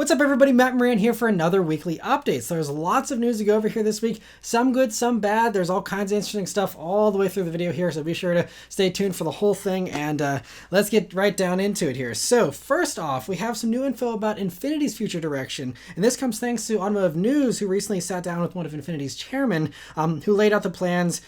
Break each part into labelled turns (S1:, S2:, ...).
S1: What's up, everybody? Matt Maran here for another weekly update. So there's lots of news to go over here this week. Some good, some bad. There's all kinds of interesting stuff all the way through the video here, so be sure to stay tuned for the whole thing, and let's get right down into it here. So first off, we have some new info about Infiniti's future direction, and this comes thanks to Automotive News, who recently sat down with one of Infiniti's chairmen, who laid out the plans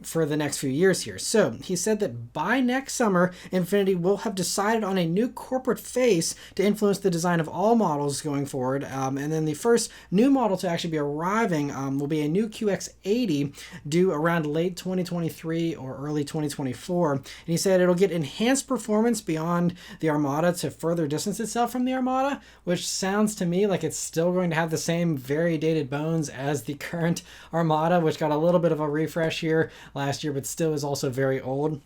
S1: for the next few years here. So he said that by next summer, Infiniti will have decided on a new corporate face to influence the design of all models going forward, and then the first new model to actually be arriving will be a new QX80 due around late 2023 or early 2024, and he said it'll get enhanced performance beyond the Armada to further distance itself from the Armada, which sounds to me like it's still going to have the same very dated bones as the current Armada, which got a little bit of a refresh here last year but still is also very old.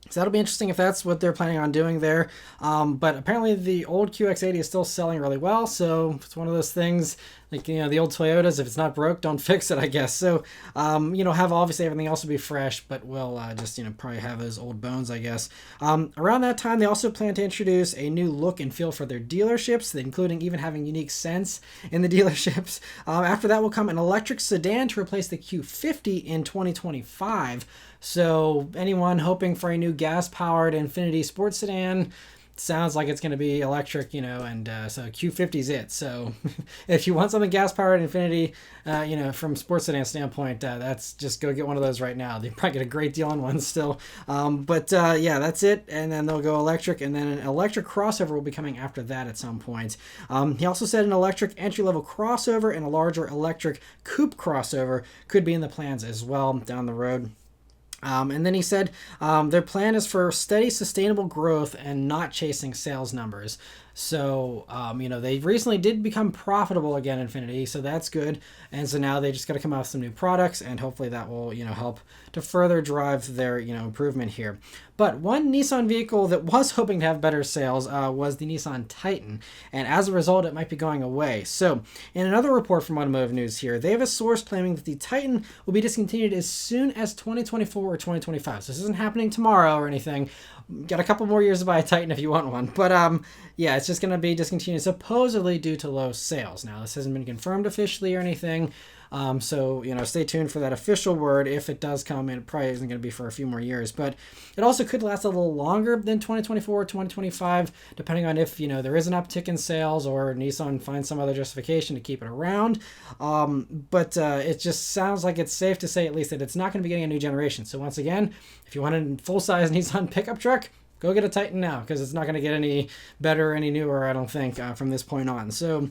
S1: So that'll be interesting if that's what they're planning on doing there. But apparently the old QX80 is still selling really well. So it's one of those things like, you know, the old Toyotas, if it's not broke, don't fix it, I guess. So, have obviously everything else will be fresh, but we'll just, probably have those old bones, I guess. Around that time, they also plan to introduce a new look and feel for their dealerships, including even having unique scents in the dealerships. After that will come an electric sedan to replace the Q50 in 2025. So anyone hoping for a new gas-powered Infiniti sports sedan, sounds like it's going to be electric, and so Q50's it. So if you want something gas-powered Infiniti, from sports sedan standpoint, that's just go get one of those right now. You probably get a great deal on one still. Yeah, that's it. And then they'll go electric, and then an electric crossover will be coming after that at some point. He also said an electric entry-level crossover and a larger electric coupe crossover could be in the plans as well down the road. And then he said their plan is for steady, sustainable growth and not chasing sales numbers. So, they recently did become profitable again, Infiniti, so that's good. And so now they just got to come out with some new products, and hopefully that will, help to further drive their, improvement here. But one Nissan vehicle that was hoping to have better sales was the Nissan Titan, and as a result, it might be going away. So, in another report from Automotive News here, they have a source claiming that the Titan will be discontinued as soon as 2024 or 2025. So this isn't happening tomorrow or anything. Got a couple more years to buy a Titan if you want one. But yeah, it's just going to be discontinued supposedly due to low sales. Now, this hasn't been confirmed officially or anything. So, stay tuned for that official word. If it does come, it probably isn't going to be for a few more years. But it also could last a little longer than 2024 or 2025, depending on if, there is an uptick in sales or Nissan finds some other justification to keep it around. But it just sounds like it's safe to say at least that it's not going to be getting a new generation. So once again, if you want a full-size Nissan pickup truck, go get a Titan now, because it's not going to get any better, any newer, I don't think, from this point on. So,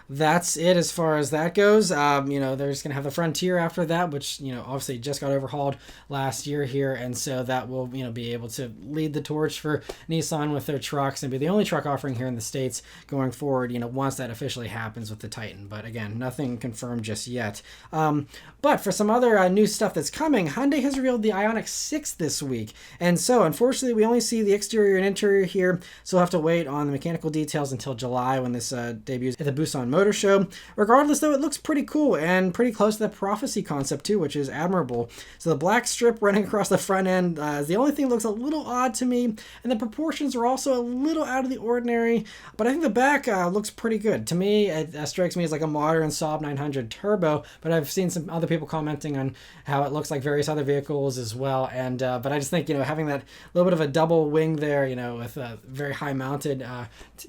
S1: that's it as far as that goes. They're just going to have the Frontier after that, which, obviously just got overhauled last year here. And so that will, be able to lead the torch for Nissan with their trucks and be the only truck offering here in the States going forward, once that officially happens with the Titan. But again, nothing confirmed just yet. But for some other new stuff that's coming, Hyundai has revealed the Ioniq 6 this week. And so, unfortunately, we only see the exterior and interior here, so we'll have to wait on the mechanical details until July when this debuts at the Busan Motor Show. Regardless, though, it looks pretty cool and pretty close to the Prophecy concept, too, which is admirable. So the black strip running across the front end is the only thing that looks a little odd to me, and the proportions are also a little out of the ordinary, but I think the back looks pretty good. To me, it strikes me as like a modern Saab 900 Turbo, but I've seen some other people commenting on how it looks like various other vehicles as well, and but I just think, having that little bit of a double wing there, with a very high mounted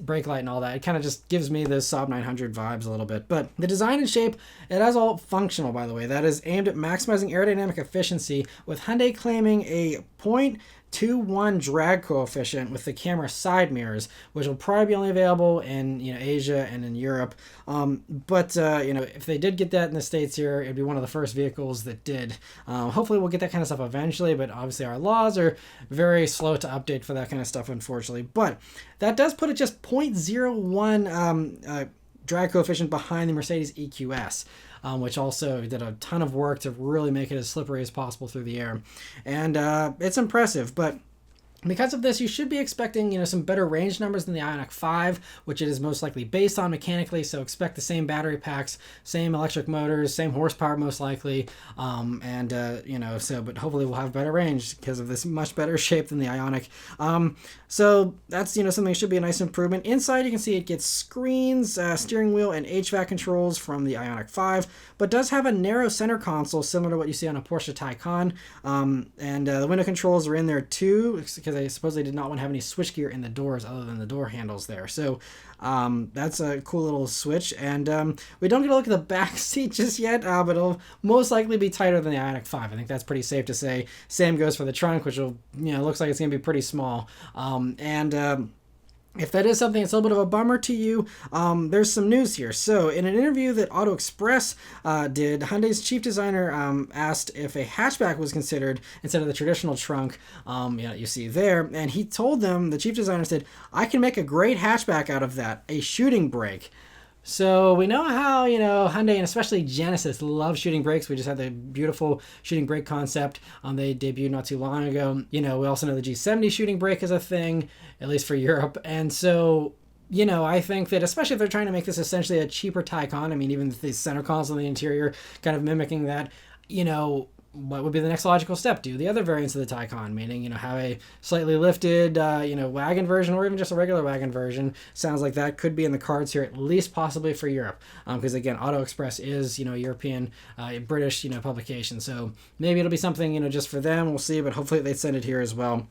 S1: brake light and all that, it kind of just gives me those Saab 900 vibes a little bit. But the design and shape, it is all functional, by the way. That is aimed at maximizing aerodynamic efficiency, with Hyundai claiming a 0.21 drag coefficient with the camera side mirrors, which will probably be only available in Asia and in Europe. But if they did get that in the States here, it'd be one of the first vehicles that did. Hopefully we'll get that kind of stuff eventually, but obviously our laws are very slow to update for that kind of stuff, unfortunately. But that does put it just 0.01 drag coefficient behind the Mercedes EQS, which also did a ton of work to really make it as slippery as possible through the air. And it's impressive, but Because of this, you should be expecting, some better range numbers than the Ioniq 5, which it is most likely based on mechanically. So expect the same battery packs, same electric motors, same horsepower most likely, but hopefully we'll have better range because of this much better shape than the Ioniq. So that's something that should be a nice improvement. Inside, you can see it gets screens, steering wheel, and HVAC controls from the Ioniq 5, but does have a narrow center console similar to what you see on a Porsche Taycan. The window controls are in there too, because I suppose they did not want to have any switchgear in the doors other than the door handles there. So that's a cool little switch. And we don't get a look at the back seat just yet, but it'll most likely be tighter than the Ioniq 5. I think that's pretty safe to say. Same goes for the trunk, which will, looks like it's going to be pretty small. If that is something that's a little bit of a bummer to you, there's some news here. So in an interview that Auto Express did, Hyundai's chief designer asked if a hatchback was considered instead of the traditional trunk you see there. And he told them, the chief designer said, "I can make a great hatchback out of that, a shooting brake." So we know how, Hyundai and especially Genesis love shooting brakes. We just had the beautiful shooting brake concept. They debuted not too long ago. We also know the G70 shooting brake is a thing, at least for Europe. And so, I think that especially if they're trying to make this essentially a cheaper Taycan, I mean, even the center console in the interior kind of mimicking that, what would be the next logical step? Do the other variants of the Taycan, meaning, have a slightly lifted, wagon version or even just a regular wagon version. Sounds like that could be in the cards here, at least possibly for Europe. Because again, Auto Express is, European, British, publication. So maybe it'll be something, just for them. We'll see, but hopefully they send it here as well.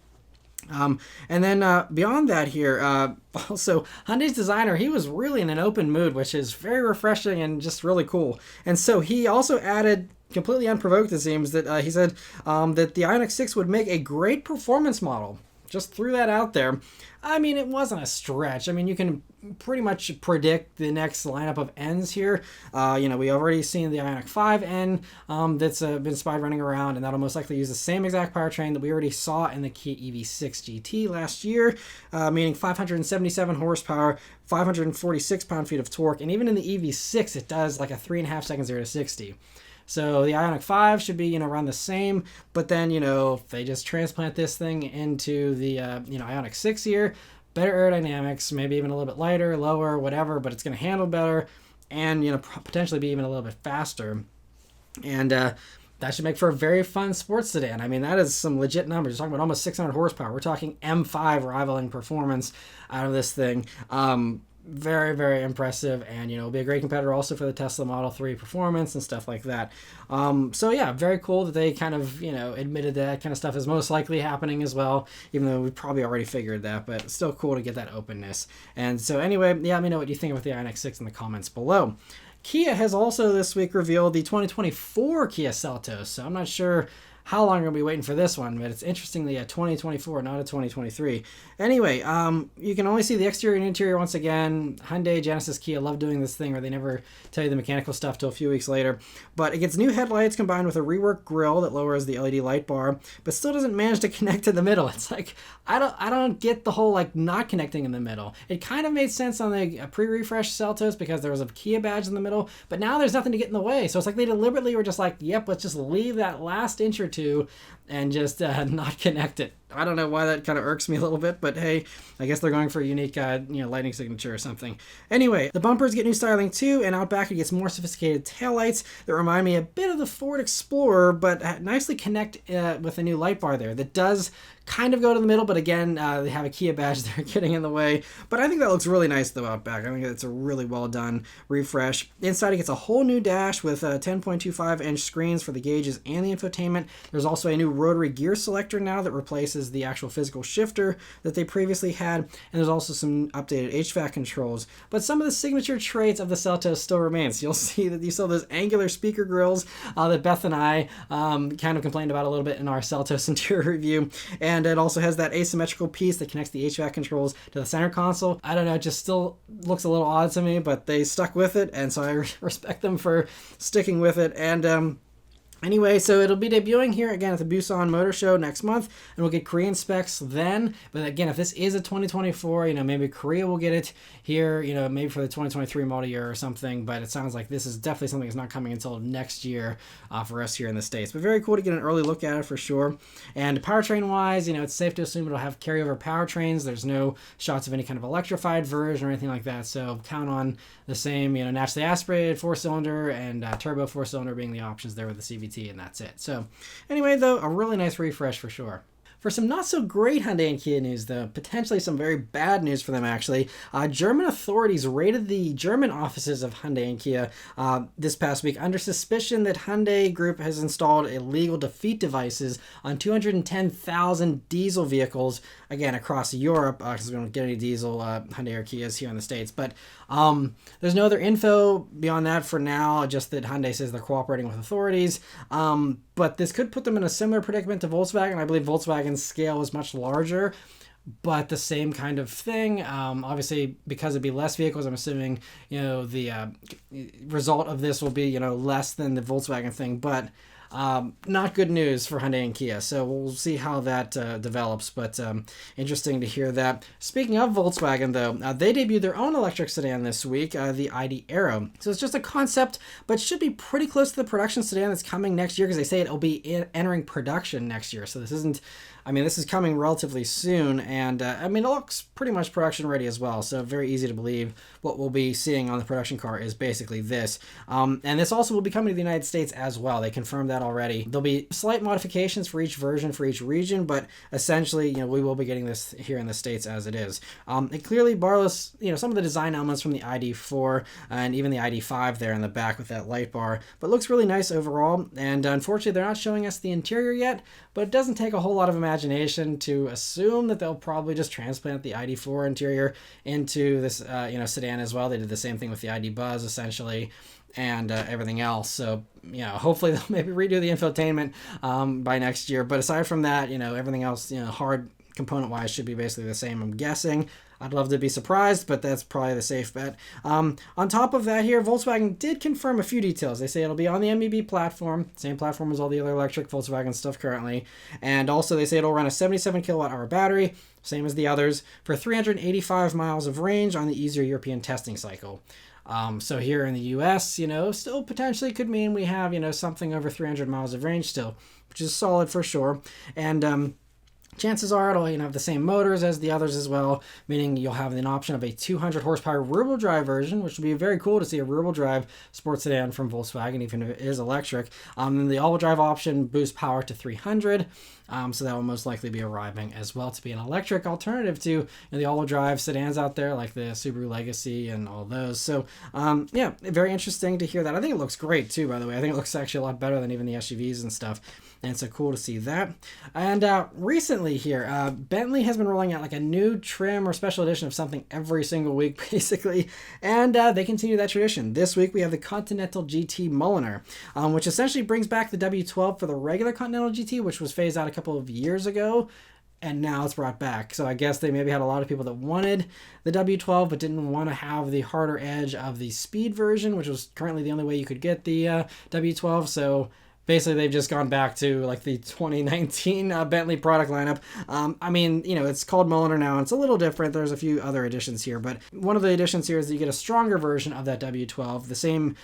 S1: And then beyond that here, also Hyundai's designer, he was really in an open mood, which is very refreshing and just really cool. And so he also added, completely unprovoked it seems, that he said that the Ioniq 6 would make a great performance model. Just threw that out there. I mean, it wasn't a stretch. I mean, you can pretty much predict the next lineup of Ns here. We already seen the Ioniq 5N that's been spied running around, and that'll most likely use the same exact powertrain that we already saw in the Kia EV6 GT last year, meaning 577 horsepower, 546 pound-feet of torque, and even in the EV6, it does like a 3.5 seconds 0 to 60. So the Ioniq 5 should be, around the same, but then, if they just transplant this thing into the, Ioniq 6 here, better aerodynamics, maybe even a little bit lighter, lower, whatever, but it's going to handle better and, potentially be even a little bit faster. And that should make for a very fun sports sedan. I mean, that is some legit numbers. You're talking about almost 600 horsepower. We're talking M5 rivaling performance out of this thing. Very, very impressive, and it'll be a great competitor also for the Tesla Model 3 performance and stuff like that. So yeah, very cool that they kind of admitted that kind of stuff is most likely happening as well, even though we probably already figured that, but it's still cool to get that openness. And so anyway, yeah, let me know what you think about the Ioniq 6 in the comments below. Kia has also this week revealed the 2024 Kia Seltos, so I'm not sure how long are we going to be waiting for this one, but it's interestingly a 2024, not a 2023. Anyway, you can only see the exterior and interior once again. Hyundai, Genesis, Kia love doing this thing where they never tell you the mechanical stuff till a few weeks later. But it gets new headlights combined with a reworked grille that lowers the LED light bar, but still doesn't manage to connect to the middle. It's like, I don't get the whole not connecting in the middle. It kind of made sense on the pre-refresh Seltos because there was a Kia badge in the middle, but now there's nothing to get in the way. So it's like they deliberately were just like, yep, let's just leave that last inch or two and just not connect it. I don't know why that kind of irks me a little bit, but hey, I guess they're going for a unique, lightning signature or something. Anyway, the bumpers get new styling too, and out back it gets more sophisticated taillights that remind me a bit of the Ford Explorer, but nicely connect with a new light bar there that does kind of go to the middle, but again, they have a Kia badge they're getting in the way. But I think that looks really nice though out back. I think it's a really well done refresh. Inside it gets a whole new dash with 10.25-inch screens for the gauges and the infotainment. There's also a new rotary gear selector now that replaces the actual physical shifter that they previously had, and there's also some updated HVAC controls. But some of the signature traits of the Seltos still remains. You'll see that you saw those angular speaker grills that Beth and I kind of complained about a little bit in our Seltos interior review. And it also has that asymmetrical piece that connects the HVAC controls to the center console. I don't know, it just still looks a little odd to me, but they stuck with it, and so I respect them for sticking with it. And Anyway, so it'll be debuting here again at the Busan Motor Show next month, and we'll get Korean specs then. But again, if this is a 2024, maybe Korea will get it here, maybe for the 2023 model year or something. But it sounds like this is definitely something that's not coming until next year for us here in the States. But very cool to get an early look at it for sure. And powertrain-wise, it's safe to assume it'll have carryover powertrains. There's no shots of any kind of electrified version or anything like that. So count on the same, naturally aspirated 4-cylinder and turbo 4-cylinder being the options there with the CVT. And that's it. So anyway, though, a really nice refresh for sure. For some not so great Hyundai and Kia news, though, potentially some very bad news for them, actually. German authorities raided the German offices of Hyundai and Kia this past week under suspicion that Hyundai Group has installed illegal defeat devices on 210,000 diesel vehicles, again, across Europe, because we don't get any diesel Hyundai or Kias here in the States. But there's no other info beyond that for now, just that Hyundai says they're cooperating with authorities. But this could put them in a similar predicament to Volkswagen. I believe Volkswagen's scale is much larger, but the same kind of thing. Obviously, because it'd be less vehicles, I'm assuming, the result of this will be, less than the Volkswagen thing. But not good news for Hyundai and Kia, so we'll see how that develops, but interesting to hear that. Speaking of Volkswagen, though, they debuted their own electric sedan this week, the ID.Aero. So it's just a concept, but should be pretty close to the production sedan that's coming next year, because they say it'll be entering production next year, so this isn't... this is coming relatively soon, and it looks pretty much production ready as well, so very easy to believe what we'll be seeing on the production car is basically this. And this also will be coming to the United States as well. They confirmed that already. There'll be slight modifications for each version, for each region, but essentially, we will be getting this here in the States as it is. It clearly borrows, some of the design elements from the ID.4 and even the ID.5 there in the back with that light bar, but looks really nice overall, and unfortunately, they're not showing us the interior yet, but it doesn't take a whole lot of imagination to assume that they'll probably just transplant the ID.4 interior into this, sedan as well. They did the same thing with the ID. Buzz, essentially, and everything else. So, hopefully they'll maybe redo the infotainment by next year. But aside from that, everything else, hard component-wise should be basically the same, I'm guessing. I'd love to be surprised, but that's probably the safe bet. On top of that here, Volkswagen did confirm a few details. They say it'll be on the MEB platform, same platform as all the other electric Volkswagen stuff currently. And also they say it'll run a 77 kilowatt-hour battery, same as the others, for 385 miles of range on the easier European testing cycle. So here in the US, still potentially could mean we have, something over 300 miles of range still, which is solid for sure. And chances are it'll have the same motors as the others as well, meaning you'll have an option of a 200 horsepower rear-wheel drive version, which will be very cool to see a rear-wheel drive sports sedan from Volkswagen, even if it is electric. And the all-wheel drive option boosts power to 300. So that will most likely be arriving as well to be an electric alternative to the all-wheel drive sedans out there like the Subaru Legacy and all those. So yeah, very interesting to hear that. I think it looks great too, by the way. I think it looks actually a lot better than even the SUVs and stuff. And so cool to see that. And recently here, Bentley has been rolling out like a new trim or special edition of something every single week, basically. And they continue that tradition. This week we have the Continental GT Mulliner, which essentially brings back the W12 for the regular Continental GT, which was phased out a couple of years ago. And now it's brought back. So I guess they maybe had a lot of people that wanted the W12 but didn't want to have the harder edge of the speed version, which was currently the only way you could get the W12. So basically, they've just gone back to like the 2019 Bentley product lineup. It's called Mulliner now, and it's a little different. There's a few other additions here, but one of the additions here is that you get a stronger version of that W12, the same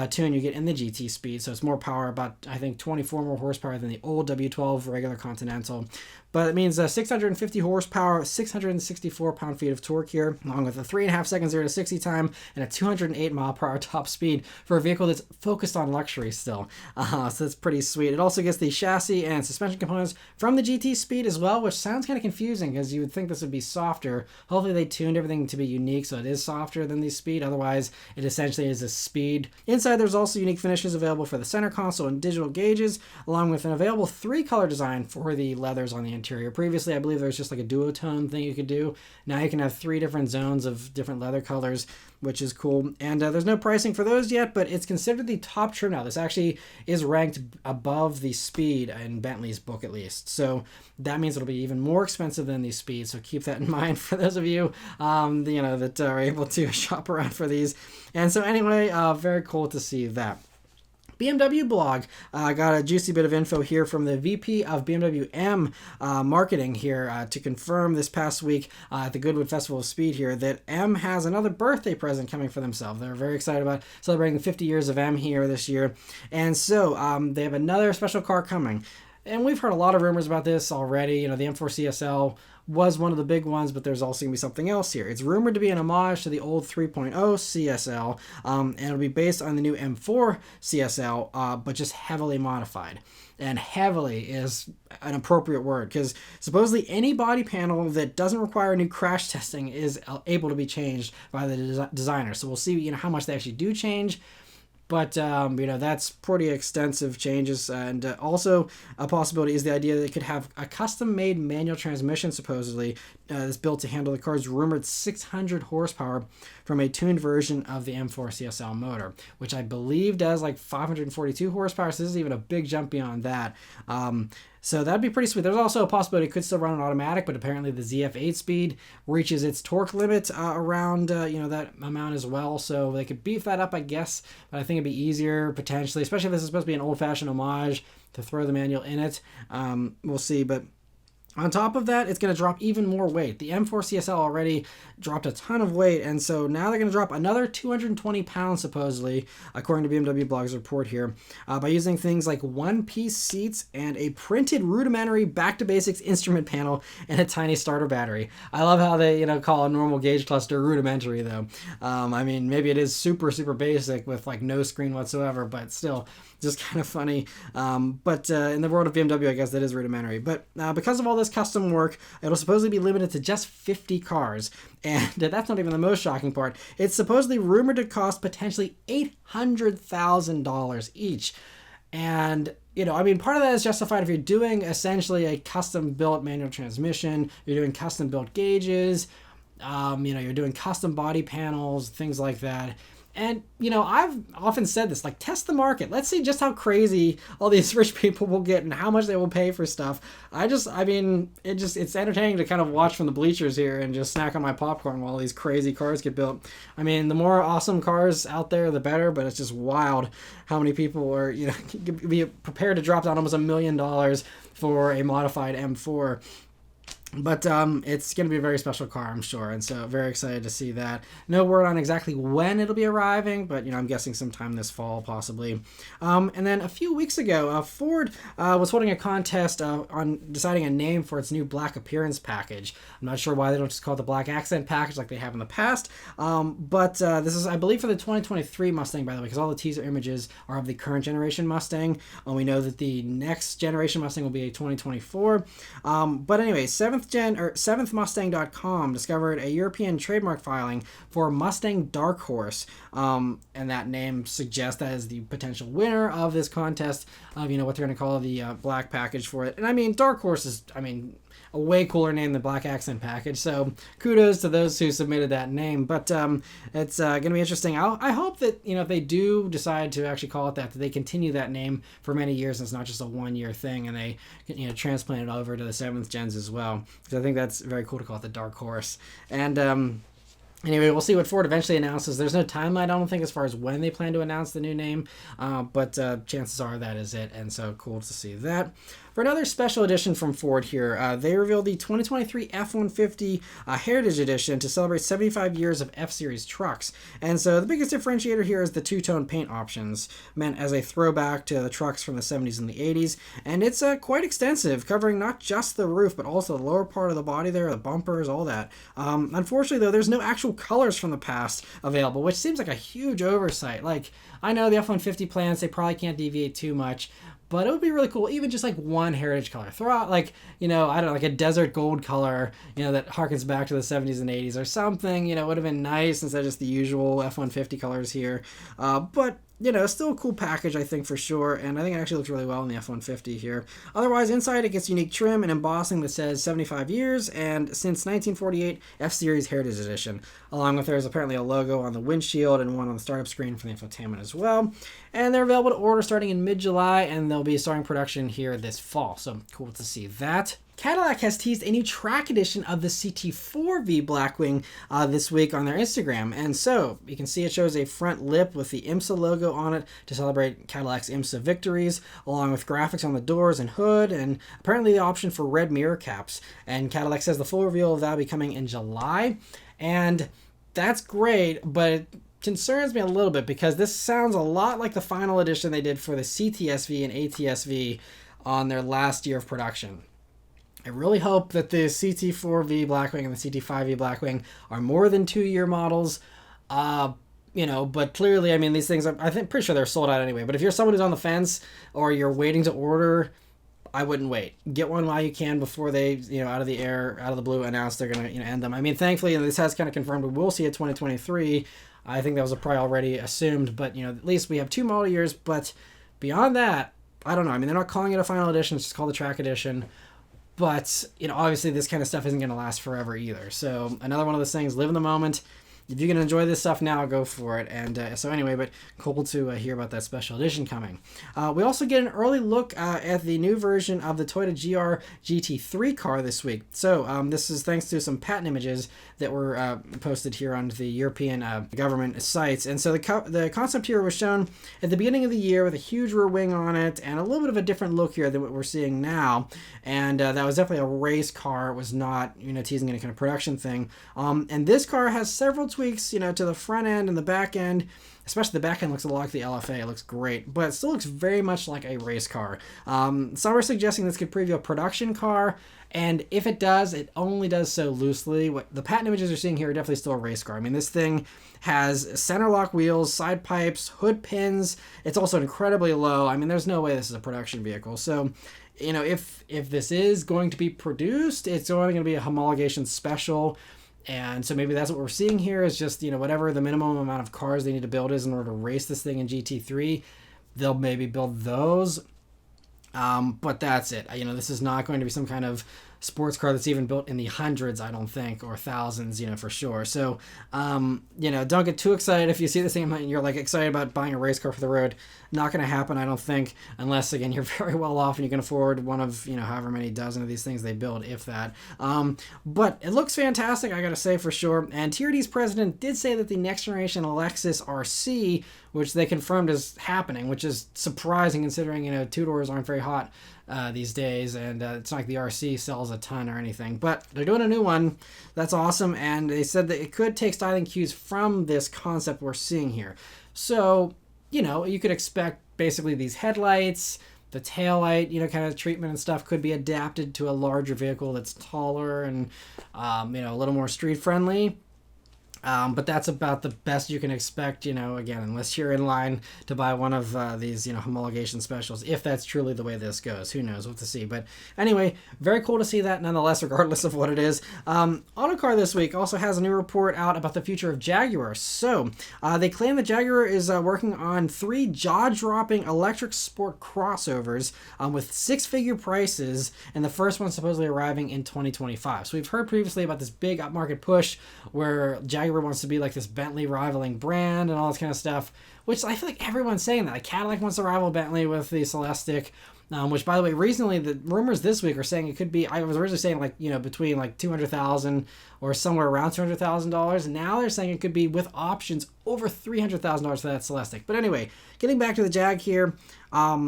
S1: tune you get in the GT Speed, so it's more power, about, I think, 24 more horsepower than the old W12 regular Continental. But it means 650 horsepower, 664 pound-feet of torque here, along with a 3.5 second 0 to 60 time and a 208 mile per hour top speed for a vehicle that's focused on luxury still. So that's pretty sweet. It also gets the chassis and suspension components from the GT Speed as well, which sounds kind of confusing because you would think this would be softer. Hopefully they tuned everything to be unique so it is softer than the Speed. Otherwise, it essentially is a Speed. Inside, there's also unique finishes available for the center console and digital gauges, along with an available 3-color design for the leathers on the interior. Previously, I believe there was just like a duotone thing you could do. Now you can have 3 different zones of different leather colors, which is cool. And there's no pricing for those yet, but it's considered the top trim now. This actually is ranked above the Speed in Bentley's book, at least. So that means it'll be even more expensive than the Speed. So keep that in mind for those of you, that are able to shop around for these. And so anyway, very cool to see that. BMW blog got a juicy bit of info here from the VP of BMW M marketing here to confirm this past week at the Goodwood Festival of Speed here that M has another birthday present coming for themselves. They're very excited about celebrating 50 years of M here this year. And so they have another special car coming. And we've heard a lot of rumors about this already. You know, the M4 CSL was one of the big ones, but there's also going to be something else here. It's rumored to be an homage to the old 3.0 CSL, and it'll be based on the new M4 CSL, but just heavily modified. And heavily is an appropriate word, because supposedly any body panel that doesn't require new crash testing is able to be changed by the designer. So we'll see, you know, how much they actually do change. But, you know, that's pretty extensive changes. And also a possibility is the idea that it could have a custom-made manual transmission, supposedly, that's built to handle the car's rumored 600 horsepower from a tuned version of the M4 CSL motor, which I believe does like 542 horsepower. So this is even a big jump beyond that. So that'd be pretty sweet. There's also a possibility it could still run an automatic, but apparently the ZF8 speed reaches its torque limit around, you know, that amount as well. So they could beef that up, I guess. But I think it'd be easier, potentially, especially if this is supposed to be an old-fashioned homage, to throw the manual in it. We'll see, but on top of that, it's going to drop even more weight. The M4 CSL already dropped a ton of weight, and so now they're going to drop another 220 pounds, supposedly, according to BMW Blog's report here, by using things like one-piece seats and a printed rudimentary back-to-basics instrument panel and a tiny starter battery. I love how they, you know, call a normal gauge cluster rudimentary, though. I mean, maybe it is super, super basic with, like, no screen whatsoever, but still, just kind of funny. But in the world of BMW, I guess that is rudimentary. But because of all this custom work, it'll supposedly be limited to just 50 cars. And that's not even the most shocking part. It's supposedly rumored to cost potentially $800,000 each. And, you know, I mean, part of that is justified if you're doing essentially a custom-built manual transmission, you're doing custom-built gauges, you know, you're doing custom body panels, things like that. And, you know, I've often said this, like, test the market. Let's see just how crazy all these rich people will get and how much they will pay for stuff. I mean, it's entertaining to kind of watch from the bleachers here and just snack on my popcorn while these crazy cars get built. I mean, the more awesome cars out there, the better, but it's just wild how many people are, you know, be prepared to drop down almost $1 million for a modified M4. But it's going to be a very special car, I'm sure, and so very excited to see that. No word on exactly when it'll be arriving, but, you know, I'm guessing sometime this fall, possibly. And then a few weeks ago, Ford was holding a contest on deciding a name for its new black appearance package. I'm not sure why they don't just call it the black accent package like they have in the past, but this is, I believe, for the 2023 Mustang, by the way, because all the teaser images are of the current generation Mustang, and we know that the next generation Mustang will be a 2024. But anyway, 7thMustang.com discovered a European trademark filing for Mustang Dark Horse, and that name suggests that is the potential winner of this contest of, you know, what they're going to call the black package for it. And I mean, Dark Horse is, I mean, a way cooler name than Black Accent Package, so kudos to those who submitted that name. But it's going to be interesting. I hope that, you know, if they do decide to actually call it that they continue that name for many years and it's not just a one-year thing, and they, you know, transplant it over to the 7th gens as well, because I think that's very cool to call it the Dark Horse. And anyway, we'll see what Ford eventually announces. There's no timeline, I don't think, as far as when they plan to announce the new name, but chances are that is it, and so cool to see that. For another special edition from Ford here, they revealed the 2023 F-150 Heritage Edition to celebrate 75 years of F-Series trucks. And so the biggest differentiator here is the two-tone paint options, meant as a throwback to the trucks from the 70s and the 80s. And it's quite extensive, covering not just the roof, but also the lower part of the body there, the bumpers, all that. Unfortunately, though, there's no actual colors from the past available, which seems like a huge oversight. Like, I know the F-150 plans, they probably can't deviate too much, but it would be really cool, even just like one heritage color. Throw out, like, you know, I don't know, like a desert gold color, you know, that harkens back to the 70s and 80s or something, you know, would have been nice instead of just the usual F-150 colors here. But, you know, still a cool package, I think, for sure, and I think it actually looks really well in the F-150 here. Otherwise, inside it gets unique trim and embossing that says 75 years, and since 1948, F-Series Heritage Edition, along with there's apparently a logo on the windshield and one on the startup screen for the infotainment as well. And they're available to order starting in mid-July, and they'll be starting production here this fall, so cool to see that. Cadillac has teased a new track edition of the CT4V Blackwing this week on their Instagram. And so you can see it shows a front lip with the IMSA logo on it to celebrate Cadillac's IMSA victories, along with graphics on the doors and hood, and apparently the option for red mirror caps. And Cadillac says the full reveal of that will be coming in July. And that's great, but it concerns me a little bit because this sounds a lot like the final edition they did for the CTSV and ATSV on their last year of production. I really hope that the CT4V Blackwing and the CT5V Blackwing are more than 2-year models. But clearly, I mean, these things, pretty sure they're sold out anyway. But if you're someone who's on the fence or you're waiting to order, I wouldn't wait. Get one while you can before they, out of the blue, announce they're going to, end them. I mean, thankfully, and this has kind of confirmed, we will see a 2023. I think that was probably already assumed, but, at least we have 2 model years. But beyond that, I don't know. I mean, they're not calling it a final edition. It's just called the track edition. But, obviously this kind of stuff isn't going to last forever either. So another one of those things, live in the moment. If you can enjoy this stuff now, go for it. And so anyway, but cool to hear about that special edition coming. We also get an early look at the new version of the Toyota GR GT3 car this week. So this is thanks to some patent images that were posted here on the European government sites. And so the concept here was shown at the beginning of the year with a huge rear wing on it and a little bit of a different look here than what we're seeing now. And that was definitely a race car. It was not, teasing any kind of production thing. And this car has several tweaks, to the front end and the back end. Especially the back end looks a lot like the LFA. It looks great, but it still looks very much like a race car. Some are suggesting this could preview a production car, and if it does, it only does so loosely. What the patent images you're seeing here are definitely still a race car. I mean, this thing has center lock wheels, side pipes, hood pins. It's also incredibly low. I mean, there's no way this is a production vehicle. So, if this is going to be produced, it's only going to be a homologation special. And so maybe that's what we're seeing here is just, whatever the minimum amount of cars they need to build is in order to race this thing in GT3, they'll maybe build those. But that's it. This is not going to be some kind of sports car that's even built in the hundreds, I don't think, or thousands, for sure. So, don't get too excited if you see the same and you're excited about buying a race car for the road. Not going to happen, I don't think, unless, again, you're very well off and you can afford one of, however many dozen of these things they build, if that. But it looks fantastic, I got to say, for sure. And TRD's president did say that the next generation Lexus RC, which they confirmed is happening, which is surprising considering, two-doors aren't very hot these days, and it's not like the RC sells a ton or anything, but they're doing a new one. That's awesome, and they said that it could take styling cues from this concept we're seeing here. So, you could expect basically these headlights, the taillight, kind of treatment and stuff could be adapted to a larger vehicle that's taller and, a little more street friendly. But that's about the best you can expect, again, unless you're in line to buy one of these, homologation specials, if that's truly the way this goes. Who knows? We'll have to see. But anyway, very cool to see that nonetheless, regardless of what it is. Autocar this week also has a new report out about the future of Jaguar. So they claim that Jaguar is working on 3 jaw-dropping electric sport crossovers with 6-figure prices, and the first one supposedly arriving in 2025. So we've heard previously about this big upmarket push where Jaguar wants to be like this Bentley rivaling brand and all this kind of stuff, which I feel like everyone's saying that. Like Cadillac wants to rival Bentley with the Celestiq, which, by the way, recently the rumors this week are saying it could be, I was originally saying between $200,000 or somewhere around $200,000, and now they're saying it could be with options over $300,000 for that Celestiq. But anyway, getting back to the Jag here,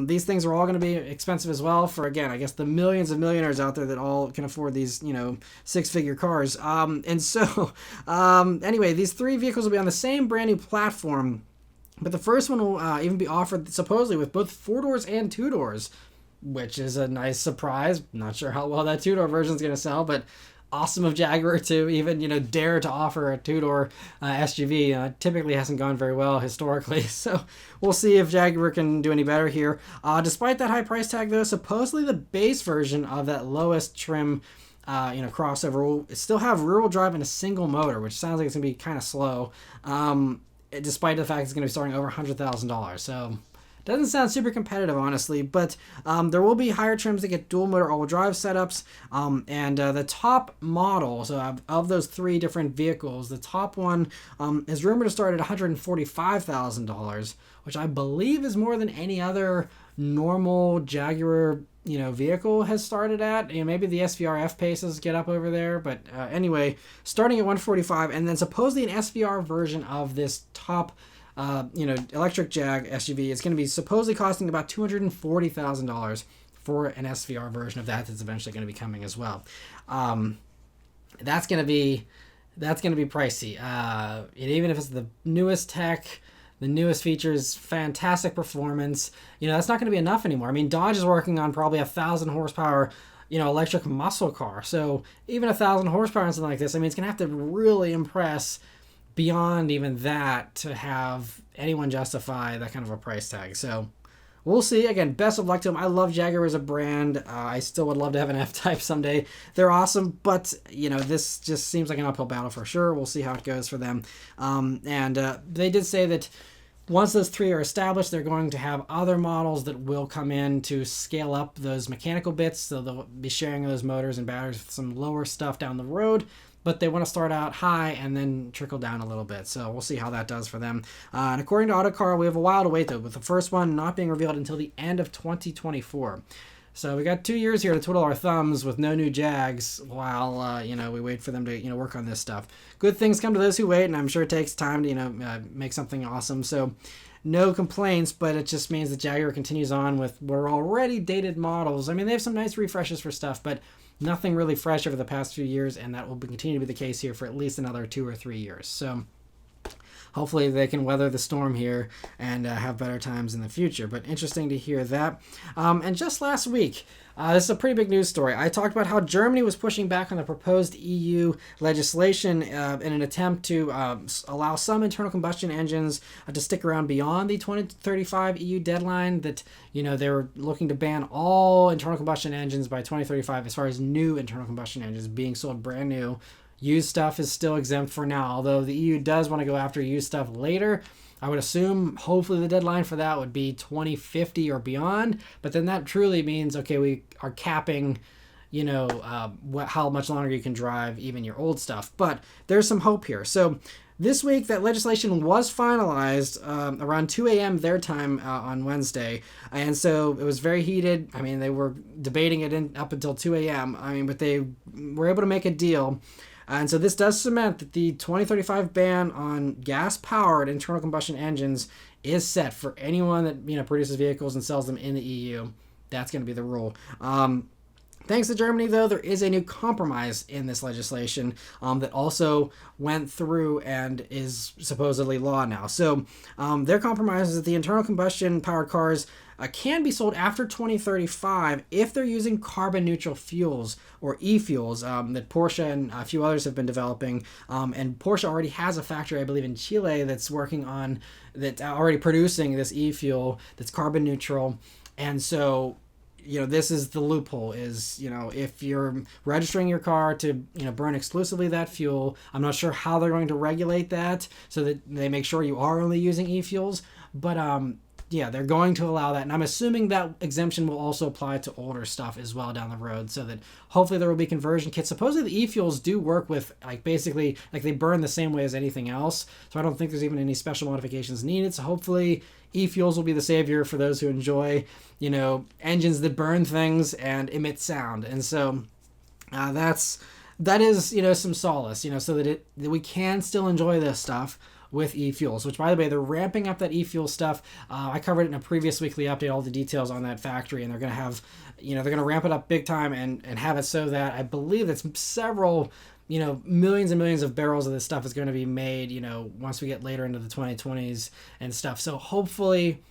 S1: these things are all going to be expensive as well for, again, I guess the millions of millionaires out there that all can afford these, 6-figure cars. And so, anyway, these 3 vehicles will be on the same brand new platform, but the first one will even be offered supposedly with both 4-doors and 2-doors, which is a nice surprise. Not sure how well that 2-door version is going to sell, but awesome of Jaguar to even, dare to offer a 2-door SUV. Typically hasn't gone very well historically, so we'll see if Jaguar can do any better here. Despite that high price tag, though, supposedly the base version of that lowest trim crossover will still have rear-wheel drive and a single motor, which sounds like it's going to be kind of slow, despite the fact it's going to be starting over $100,000. So doesn't sound super competitive, honestly, but there will be higher trims that get dual motor all-wheel drive setups, and the top model, so of those 3 different vehicles, the top one is rumored to start at $145,000, which I believe is more than any other normal Jaguar vehicle has started at. Maybe the SVR F-Paces get up over there, but anyway, starting at 145, and then supposedly an SVR version of this top electric Jag SUV is going to be supposedly costing about $240,000 for an SVR version of that's eventually going to be coming as well. That's going to be pricey. And even if it's the newest tech, the newest features, fantastic performance, that's not going to be enough anymore. I mean, Dodge is working on probably 1,000 horsepower, electric muscle car. So even 1,000 horsepower and something like this, I mean, it's going to have to really impress beyond even that to have anyone justify that kind of a price tag. So we'll see. Again, best of luck to them. I love Jaguar as a brand. I still would love to have an F-Type someday. They're awesome, but, this just seems like an uphill battle for sure. We'll see how it goes for them. And they did say that once those three are established, they're going to have other models that will come in to scale up those mechanical bits. So they'll be sharing those motors and batteries with some lower stuff down the road. But they want to start out high and then trickle down a little bit. So we'll see how that does for them. And according to Autocar, we have a while to wait, though, with the first one not being revealed until the end of 2024. So we got 2 years here to twiddle our thumbs with no new Jags while, we wait for them to, work on this stuff. Good things come to those who wait, and I'm sure it takes time to, make something awesome. So no complaints, but it just means that Jaguar continues on with what are already dated models. I mean, they have some nice refreshes for stuff, but nothing really fresh over the past few years, and that will continue to be the case here for at least another 2 or 3 years. So hopefully they can weather the storm here and have better times in the future. But interesting to hear that. And just last week, this is a pretty big news story. I talked about how Germany was pushing back on the proposed EU legislation in an attempt to allow some internal combustion engines to stick around beyond the 2035 EU deadline. That they were looking to ban all internal combustion engines by 2035 as far as new internal combustion engines being sold brand new. Used stuff is still exempt for now, although the EU does want to go after used stuff later. I would assume, hopefully, the deadline for that would be 2050 or beyond. But then that truly means, okay, we are capping, how much longer you can drive even your old stuff. But there's some hope here. So this week, that legislation was finalized around 2 a.m. their time on Wednesday. And so it was very heated. I mean, they were debating it up until 2 a.m. But they were able to make a deal. And so this does cement that the 2035 ban on gas-powered internal combustion engines is set for anyone that produces vehicles and sells them in the EU. That's going to be the rule. Thanks to Germany, though, there is a new compromise in this legislation that also went through and is supposedly law now. So their compromise is that the internal combustion-powered cars can be sold after 2035 if they're using carbon-neutral fuels or e-fuels that Porsche and a few others have been developing. And Porsche already has a factory, I believe, in Chile that's working on that, already producing this e-fuel that's carbon-neutral. And so this is the loophole is, if you're registering your car to, burn exclusively that fuel, I'm not sure how they're going to regulate that so that they make sure you are only using e-fuels. But, they're going to allow that. And I'm assuming that exemption will also apply to older stuff as well down the road so that hopefully there will be conversion kits. Supposedly the e-fuels do work with, basically, they burn the same way as anything else. So I don't think there's even any special modifications needed. So hopefully e-fuels will be the savior for those who enjoy, engines that burn things and emit sound. And so that is, some solace, so that we can still enjoy this stuff with e-fuels, which, by the way, they're ramping up that e-fuel stuff. I covered it in a previous weekly update, all the details on that factory, and they're going to have, they're going to ramp it up big time and have it so that I believe that's several, millions and millions of barrels of this stuff is going to be made, once we get later into the 2020s and stuff. So hopefully,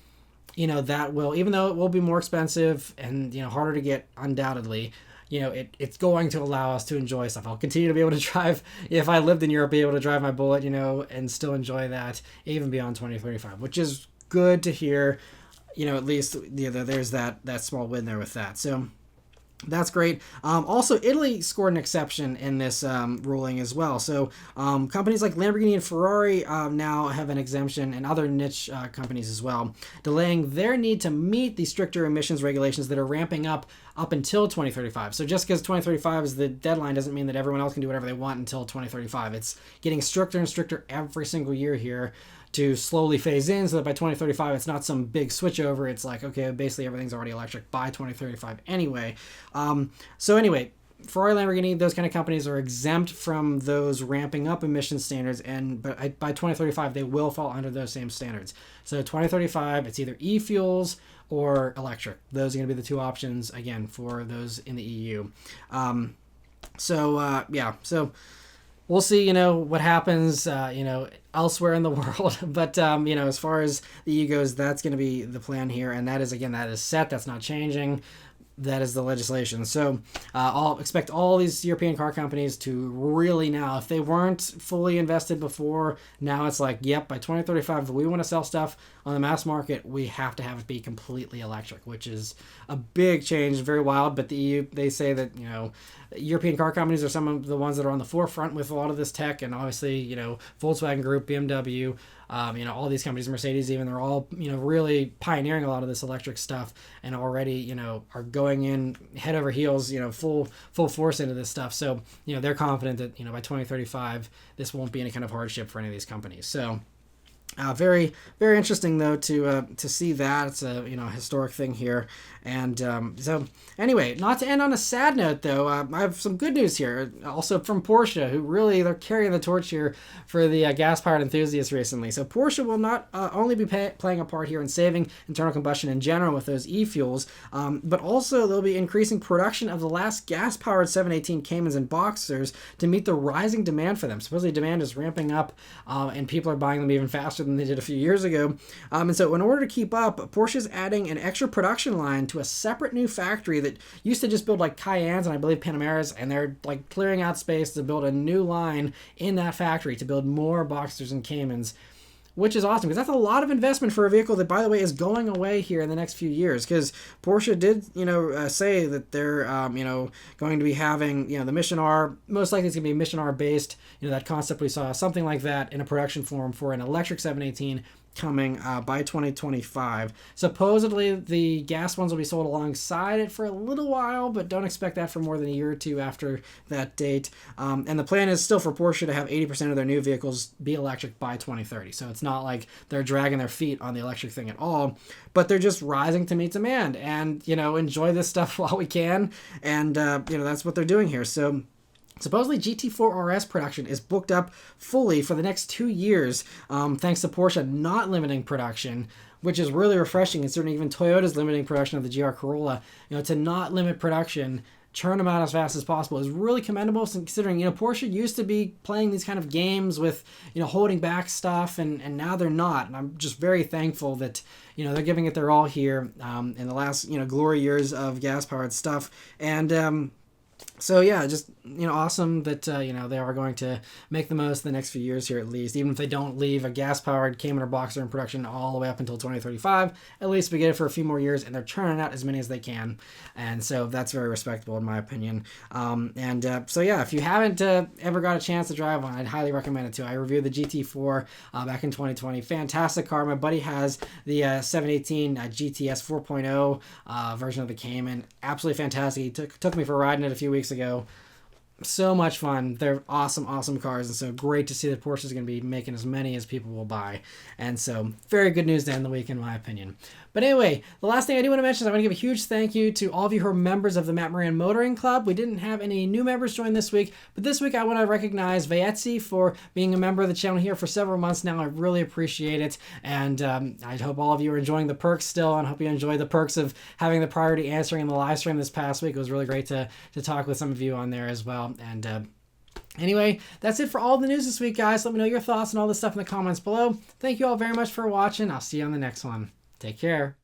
S1: that will, even though it will be more expensive and, harder to get undoubtedly, it's going to allow us to enjoy stuff. I'll continue to be able to drive, if I lived in Europe, be able to drive my Bullet, and still enjoy that even beyond 2035, which is good to hear, at least there's that small win there with that. So that's great. Also, Italy scored an exception in this ruling as well. So companies like Lamborghini and Ferrari now have an exemption, and other niche companies as well, delaying their need to meet the stricter emissions regulations that are ramping up up until 2035. So just because 2035 is the deadline doesn't mean that everyone else can do whatever they want until 2035. It's getting stricter and stricter every single year here to slowly phase in, so that by 2035 it's not some big switch over. It's like, okay, basically everything's already electric by 2035 anyway. So anyway, Ferrari, Lamborghini, those kind of companies are exempt from those ramping up emission standards, but by 2035 they will fall under those same standards. So 2035, it's either e-fuels or electric. Those are going to be the two options again for those in the EU. So we'll see, what happens, elsewhere in the world. But, as far as the EU goes, that's going to be the plan here. And that is set. That's not changing. That is the legislation. So I'll expect all these European car companies to really now, if they weren't fully invested before, now it's like, yep, by 2035, if we want to sell stuff on the mass market, we have to have it be completely electric, which is a big change, very wild. But the EU, they say that, European car companies are some of the ones that are on the forefront with a lot of this tech. And obviously, Volkswagen Group, BMW, all these companies, Mercedes even, they're all, really pioneering a lot of this electric stuff and already, are going in head over heels, full force into this stuff. So, they're confident that, by 2035, this won't be any kind of hardship for any of these companies. So, very, very interesting though to see that. It's a historic thing here, and so anyway, not to end on a sad note though, I have some good news here. Also from Porsche, who really they're carrying the torch here for the gas-powered enthusiasts recently. So Porsche will not only be playing a part here in saving internal combustion in general with those e-fuels, but also they'll be increasing production of the last gas-powered 718 Caymans and Boxsters to meet the rising demand for them. Supposedly demand is ramping up, and people are buying them even faster than they did a few years ago. And so in order to keep up, Porsche's adding an extra production line to a separate new factory that used to just build like Cayennes and I believe Panameras, and they're like clearing out space to build a new line in that factory to build more Boxsters and Caymans, which is awesome because that's a lot of investment for a vehicle that, by the way, is going away here in the next few years. Because Porsche did, say that they're, going to be having, the Mission R, most likely it's going to be Mission R based, that concept we saw, something like that in a production form for an electric 718 coming by 2025. Supposedly the gas ones will be sold alongside it for a little while, but don't expect that for more than a year or two after that date. And the plan is still for Porsche to have 80% of their new vehicles be electric by 2030. So it's not like they're dragging their feet on the electric thing at all, but they're just rising to meet demand and, enjoy this stuff while we can. And, that's what they're doing here. So supposedly GT4 RS production is booked up fully for the next 2 years, thanks to Porsche not limiting production, which is really refreshing considering even Toyota's limiting production of the GR Corolla. To not limit production, churn them out as fast as possible is really commendable, considering Porsche used to be playing these kind of games with holding back stuff, and now they're not. And I'm just very thankful that they're giving it their all here in the last glory years of gas powered stuff. And so yeah, just awesome that they are going to make the most of the next few years here, at least, even if they don't leave a gas-powered Cayman or Boxster in production all the way up until 2035. At least we get it for a few more years, and they're churning out as many as they can, and so that's very respectable in my opinion. So yeah, if you haven't ever got a chance to drive one, I'd highly recommend it too. I reviewed the GT4 back in 2020. Fantastic car. My buddy has the 718 GTS 4.0 version of the Cayman. Absolutely fantastic. He took me for a ride in it a few weeks ago. So much fun. They're awesome cars, and so great to see that Porsche is going to be making as many as people will buy. And so very good news to end the week in my opinion. But anyway, the last thing I do want to mention is I want to give a huge thank you to all of you who are members of the Matt Moran Motoring Club. We didn't have any new members join this week, but this week I want to recognize Vaetzi for being a member of the channel here for several months now. I really appreciate it, and I hope all of you are enjoying the perks still, and I hope you enjoy the perks of having the priority answering in the live stream this past week. It was really great to talk with some of you on there as well. And anyway, that's it for all the news this week, guys. Let me know your thoughts and all this stuff in the comments below. Thank you all very much for watching. I'll see you on the next one. Take care.